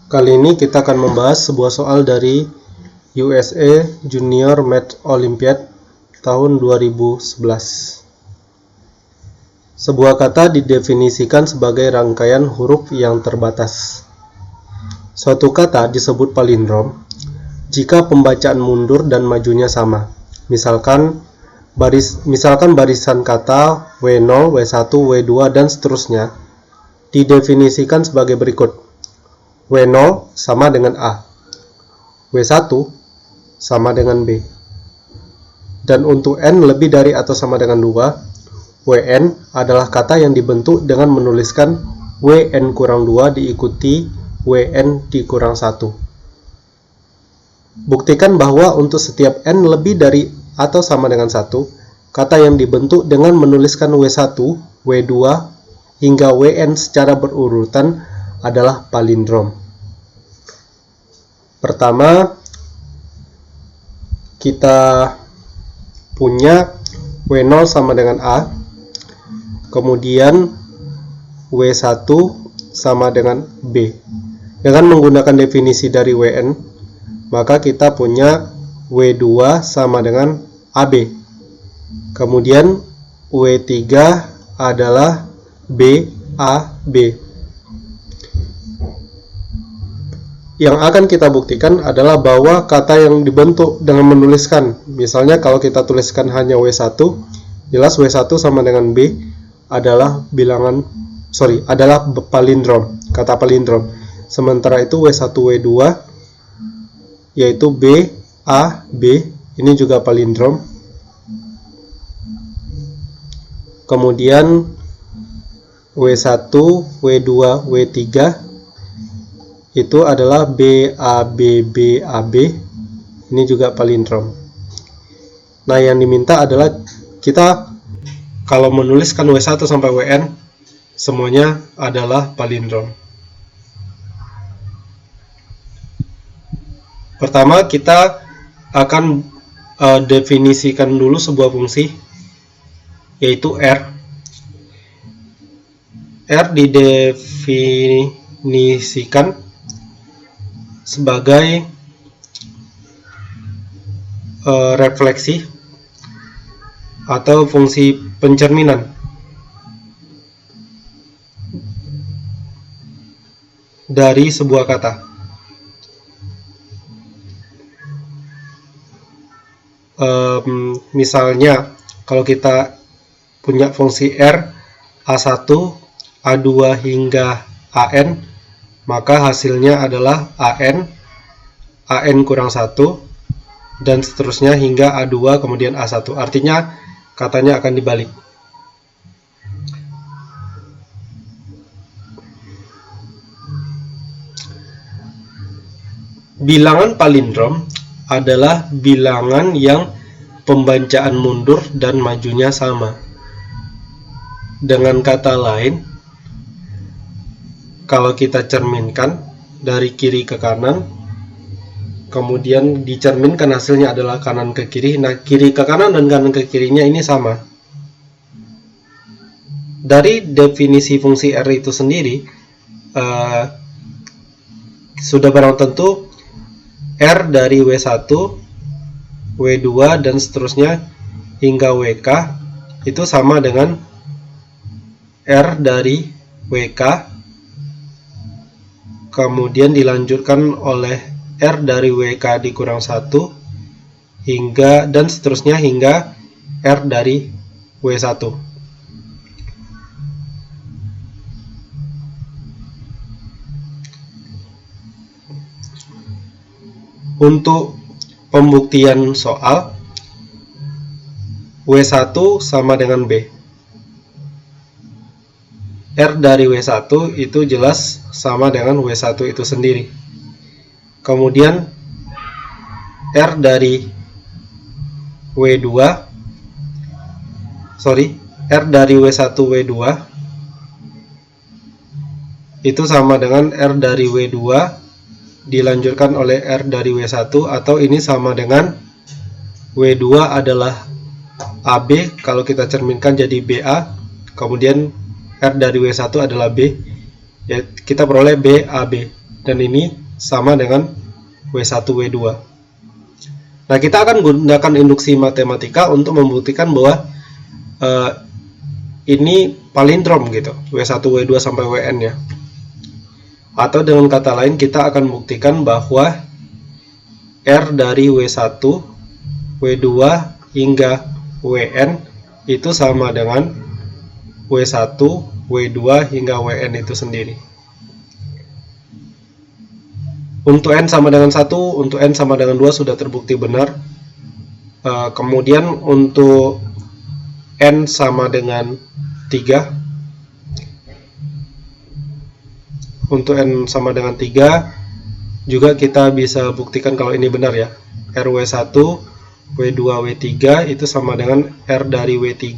Kali ini kita akan membahas sebuah soal dari USA Junior Math Olympiad tahun 2011. Sebuah kata didefinisikan sebagai rangkaian huruf yang terbatas. Suatu kata disebut palindrom jika pembacaan mundur dan majunya sama. Misalkan barisan kata W0, W1, W2, dan seterusnya didefinisikan sebagai berikut. W0 sama dengan A, W1 sama dengan B. Dan untuk N lebih dari atau sama dengan 2, WN adalah kata yang dibentuk dengan menuliskan WN kurang 2 diikuti WN dikurang 1. Buktikan bahwa untuk setiap N lebih dari atau sama dengan 1, kata yang dibentuk dengan menuliskan W1, W2, hingga WN secara berurutan adalah palindrom. Pertama, kita punya W0 sama dengan A, kemudian W1 sama dengan B. Dengan menggunakan definisi dari WN, maka kita punya W2 sama dengan AB. Kemudian W3 adalah BAB. Yang akan kita buktikan adalah bahwa kata yang dibentuk dengan menuliskan, misalnya kalau kita tuliskan hanya W1, jelas W1 sama dengan B adalah adalah palindrom, kata palindrom. Sementara itu W1, W2 yaitu B, A, B, ini juga palindrom. Kemudian W1, W2, W3 itu adalah BAB, ini juga palindrom. Nah, yang diminta adalah kita kalau menuliskan W1 sampai WN semuanya adalah palindrom. Pertama, kita akan definisikan dulu sebuah fungsi, yaitu R. R didefinisikan sebagai refleksi atau fungsi pencerminan dari sebuah kata. Misalnya kalau kita punya fungsi R A1, A2 hingga AN, maka hasilnya adalah AN kurang 1, dan seterusnya hingga A2 kemudian A1. Artinya katanya akan dibalik. Bilangan palindrom adalah bilangan yang pembacaan mundur dan majunya sama. Dengan kata lain, kalau kita cerminkan dari kiri ke kanan, kemudian dicerminkan hasilnya adalah kanan ke kiri. Nah, kiri ke kanan dan kanan ke kirinya ini sama. Dari definisi fungsi R itu sendiri, sudah barang tentu R dari W1, W2, dan seterusnya hingga WK itu sama dengan R dari WK, kemudian dilanjutkan oleh R dari WK dikurang 1, hingga dan seterusnya hingga R dari W1. Untuk pembuktian soal, W1 sama dengan B. R dari W1 itu jelas sama dengan W1 itu sendiri. Kemudian R dari W1 W2 itu sama dengan R dari W2 dilanjutkan oleh R dari W1, atau ini sama dengan W2 adalah AB, kalau kita cerminkan jadi BA, kemudian R dari W1 adalah B, ya kita peroleh BAB. dan ini sama dengan W1 W2. Nah, kita akan gunakan induksi matematika untuk membuktikan bahwa ini palindrom gitu, W1 W2 sampai Wn ya. Atau dengan kata lain, kita akan buktikan bahwa R dari W1 W2 hingga Wn itu sama dengan W1 W2 hingga Wn itu sendiri. Untuk N sama dengan 1, untuk N sama dengan 2 sudah terbukti benar. Kemudian untuk N sama dengan 3, untuk N sama dengan 3 juga kita bisa buktikan kalau ini benar ya. RW1 W2 W3 itu sama dengan R dari W3,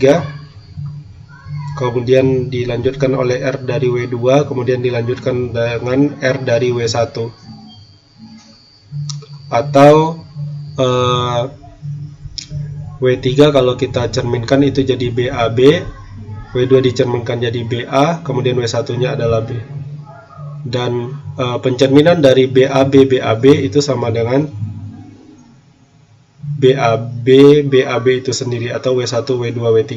kemudian dilanjutkan oleh R dari W2, kemudian dilanjutkan dengan R dari W1. Atau W3 kalau kita cerminkan itu jadi BAB, W2 dicerminkan jadi BA, kemudian W1 nya adalah B. Dan pencerminan dari BAB itu sama dengan BAB itu sendiri, atau W1 W2 W3.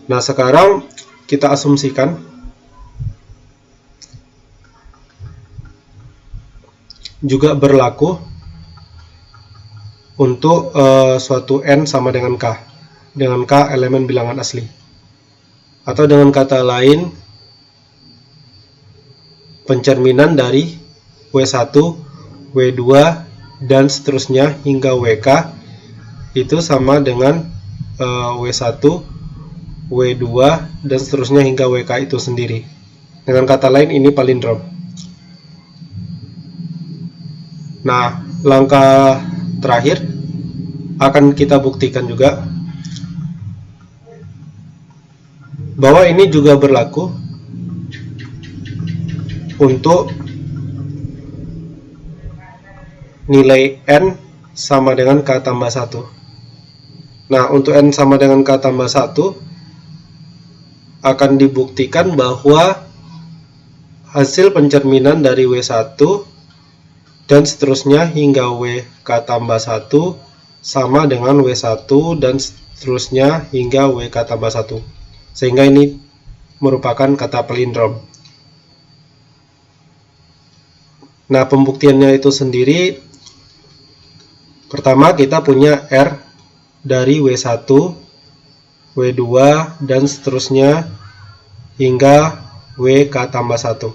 Nah, sekarang kita asumsikan juga berlaku untuk suatu N sama dengan K elemen bilangan asli. Atau dengan kata lain, pencerminan dari W1, W2, dan seterusnya hingga WK itu sama dengan W1, W2, dan seterusnya hingga WK itu sendiri. Dengan kata lain, ini palindrom. Nah, langkah terakhir akan kita buktikan juga bahwa ini juga berlaku untuk nilai N sama dengan K tambah 1. Nah, untuk N sama dengan K tambah 1 akan dibuktikan bahwa hasil pencerminan dari W1 dan seterusnya hingga WK tambah 1 sama dengan W1 dan seterusnya hingga WK tambah 1. Sehingga ini merupakan kata palindrom. Nah, pembuktiannya itu sendiri, pertama kita punya R dari W1, W2, dan seterusnya hingga WK tambah 1.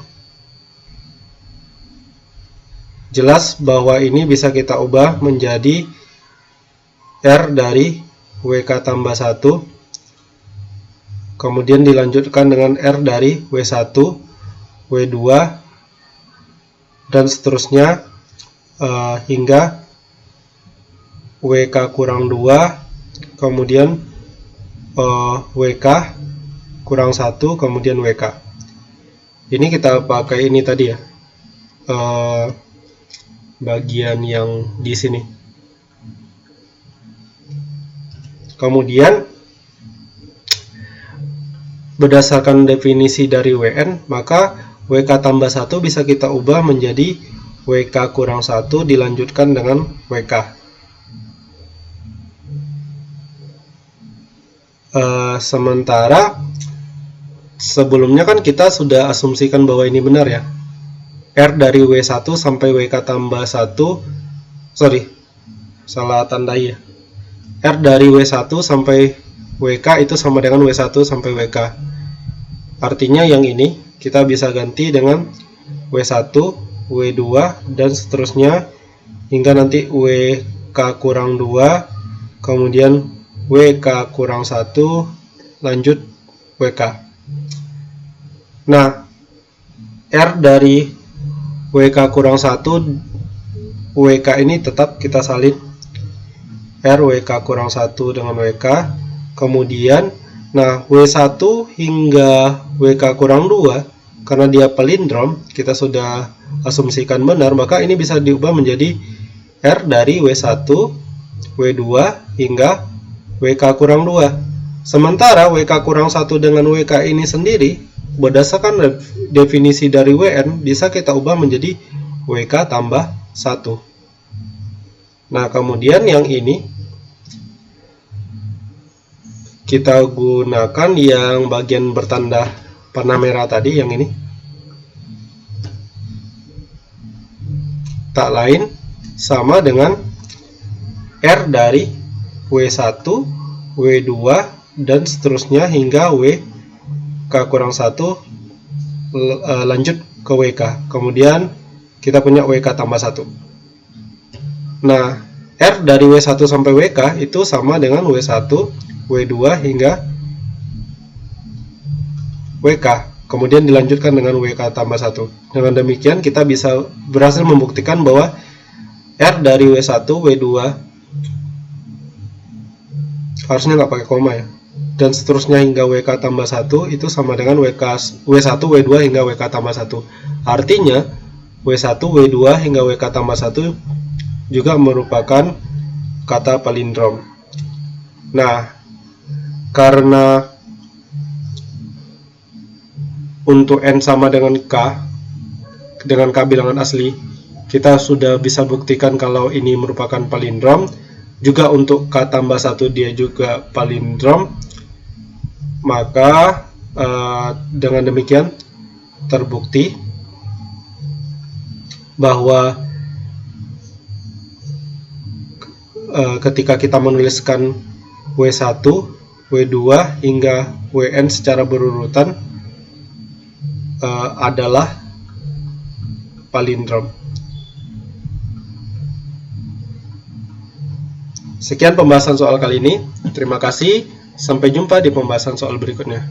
Jelas bahwa ini bisa kita ubah menjadi R dari WK tambah 1, kemudian dilanjutkan dengan R dari W1, W2, dan seterusnya hingga WK kurang 2, kemudian WK kurang 1, kemudian WK. Ini kita pakai ini tadi ya, bagian yang di sini. Kemudian berdasarkan definisi dari WN, maka WK tambah 1 bisa kita ubah menjadi WK kurang 1 dilanjutkan dengan WK. Sementara sebelumnya kan kita sudah asumsikan bahwa ini benar ya. R dari W1 sampai WK tambah 1, salah tandai ya. R dari W1 sampai WK itu sama dengan W1 sampai WK. Artinya yang ini kita bisa ganti dengan W1, W2, dan seterusnya hingga nanti WK kurang 2, kemudian WK kurang 1, lanjut WK. Nah, R dari WK kurang 1, WK ini tetap kita salin R WK kurang 1 dengan WK. Kemudian, nah W1 hingga WK kurang 2, karena dia palindrom, kita sudah asumsikan benar, maka ini bisa diubah menjadi R dari W1, W2 hingga WK kurang 2. Sementara WK kurang 1 dengan WK ini sendiri berdasarkan definisi dari WN bisa kita ubah menjadi WK tambah 1. Nah, kemudian yang ini kita gunakan yang bagian bertanda warna merah tadi, yang ini. Tak lain sama dengan R dari W1, W2, dan seterusnya hingga WK-1 lanjut ke WK. Kemudian kita punya WK tambah 1. Nah, R dari W1 sampai WK itu sama dengan W1, W2 hingga WK. Kemudian dilanjutkan dengan WK tambah 1. Dengan demikian kita bisa berhasil membuktikan bahwa R dari W1, W2 harusnya nggak pakai koma ya, dan seterusnya hingga WK tambah 1 itu sama dengan W1, W2 hingga WK tambah 1. Artinya W1, W2 hingga WK tambah 1 juga merupakan kata palindrom. Nah, karena untuk N sama dengan K bilangan asli, kita sudah bisa buktikan kalau ini merupakan palindrom. Juga untuk K tambah 1 dia juga palindrom. Maka dengan demikian terbukti bahwa ketika kita menuliskan W1, W2 hingga WN secara berurutan adalah palindrom. Sekian pembahasan soal kali ini. Terima kasih. Sampai jumpa di pembahasan soal berikutnya.